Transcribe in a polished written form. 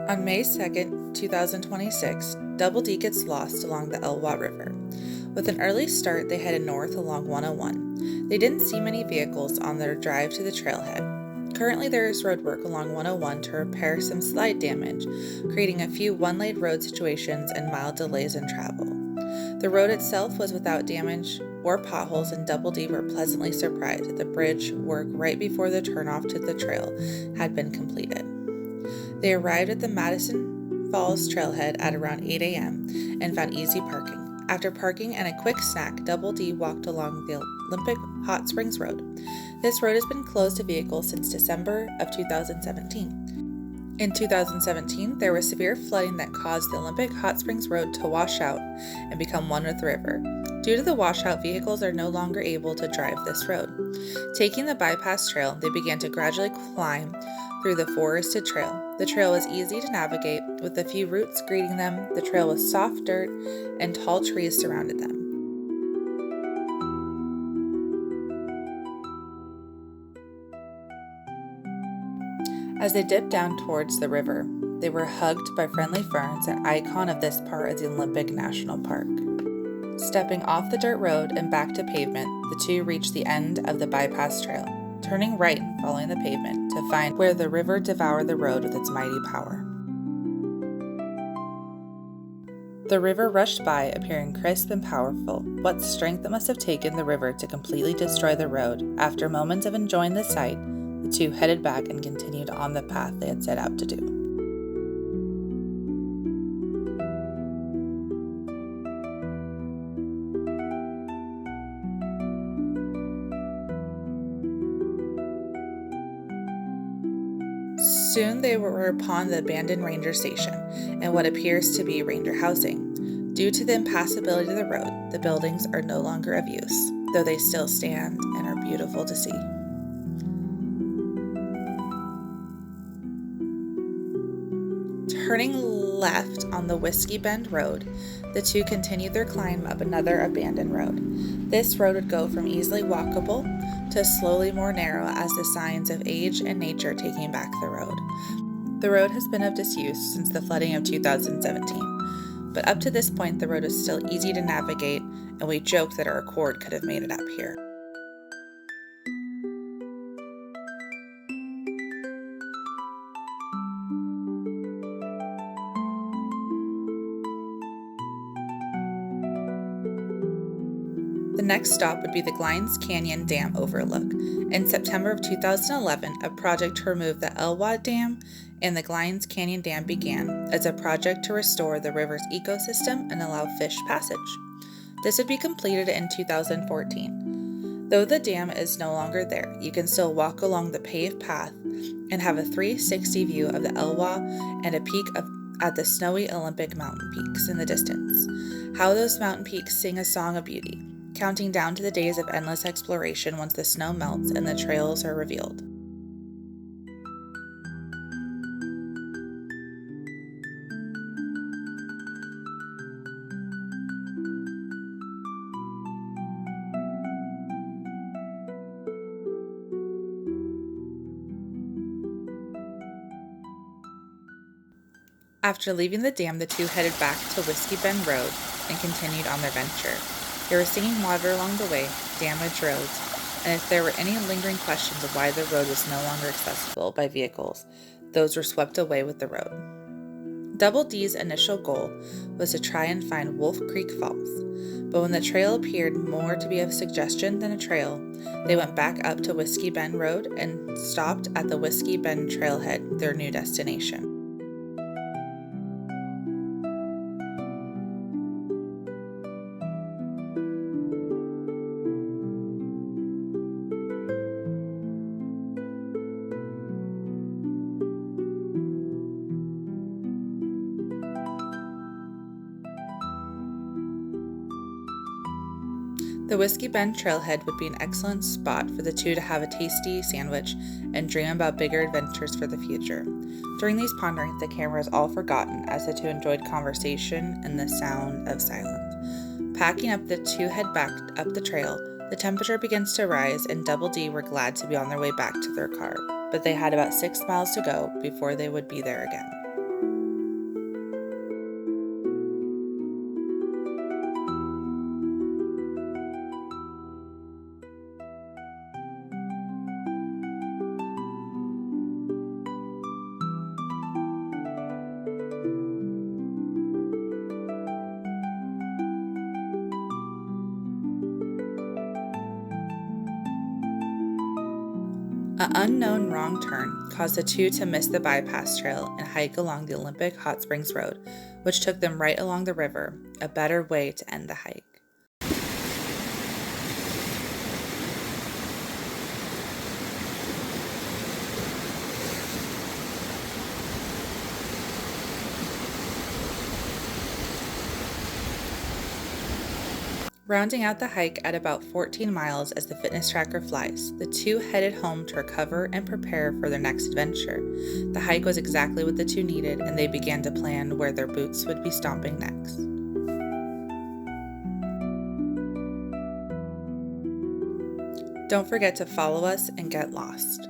On May 2nd, 2026, Double D gets lost along the Elwha River. With an early start, they headed north along 101. They didn't see many vehicles on their drive to the trailhead. Currently, there is road work along 101 to repair some slide damage, creating a few one-lane road situations and mild delays in travel. The road itself was without damage or potholes, and Double D were pleasantly surprised that the bridge work right before the turnoff to the trail had been completed. They arrived at the Madison Falls trailhead at around 8 a.m. and found easy parking. After parking and a quick snack, Double D walked along the Olympic Hot Springs Road. This road has been closed to vehicles since December of 2017. In 2017, there was severe flooding that caused the Olympic Hot Springs Road to wash out and become one with the river. Due to the washout, vehicles are no longer able to drive this road. Taking the bypass trail, they began to gradually climb through the forested trail. The trail was easy to navigate, with a few roots greeting them. The trail was soft dirt, and tall trees surrounded them. As they dipped down towards the river, they were hugged by friendly ferns, an icon of this part of the Olympic National Park. Stepping off the dirt road and back to pavement, the two reached the end of the bypass trail, turning right and following the pavement to find where the river devoured the road with its mighty power. The river rushed by, appearing crisp and powerful. What strength it must have taken the river to completely destroy the road. After moments of enjoying the sight, the two headed back and continued on the path they had set out to do. Soon they were upon the abandoned ranger station and what appears to be ranger housing. Due to the impassability of the road, the buildings are no longer of use, though they still stand and are beautiful to see. Turning left on the Whiskey Bend Road, the two continued their climb up another abandoned road. This road would go from easily walkable to slowly more narrow as the signs of age and nature taking back the road. The road has been of disuse since the flooding of 2017, but up to this point the road is still easy to navigate, and we joked that our Accord could have made it up here. The next stop would be the Glines Canyon Dam Overlook. In September of 2011, a project to remove the Elwha Dam and the Glines Canyon Dam began as a project to restore the river's ecosystem and allow fish passage. This would be completed in 2014. Though the dam is no longer there, you can still walk along the paved path and have a 360 view of the Elwha and a peek at the snowy Olympic mountain peaks in the distance. How those mountain peaks sing a song of beauty, counting down to the days of endless exploration once the snow melts and the trails are revealed. After leaving the dam, the two headed back to Whiskey Bend Road and continued on their venture. They were seeing water along the way, damaged roads, and if there were any lingering questions of why the road was no longer accessible by vehicles, those were swept away with the road. Double D's initial goal was to try and find Wolf Creek Falls, but when the trail appeared more to be a suggestion than a trail, they went back up to Whiskey Bend Road and stopped at the Whiskey Bend Trailhead, their new destination. The Whiskey Bend Trailhead would be an excellent spot for the two to have a tasty sandwich and dream about bigger adventures for the future. During these ponderings, the camera is all forgotten as the two enjoyed conversation and the sound of silence. Packing up, the two head back up the trail. The temperature begins to rise, and Double D were glad to be on their way back to their car, but they had about 6 miles to go before they would be there again. An unknown wrong turn caused the two to miss the bypass trail and hike along the Olympic Hot Springs Road, which took them right along the river, a better way to end the hike. Rounding out the hike at about 14 miles as the fitness tracker flies, the two headed home to recover and prepare for their next adventure. The hike was exactly what the two needed, and they began to plan where their boots would be stomping next. Don't forget to follow us and get lost.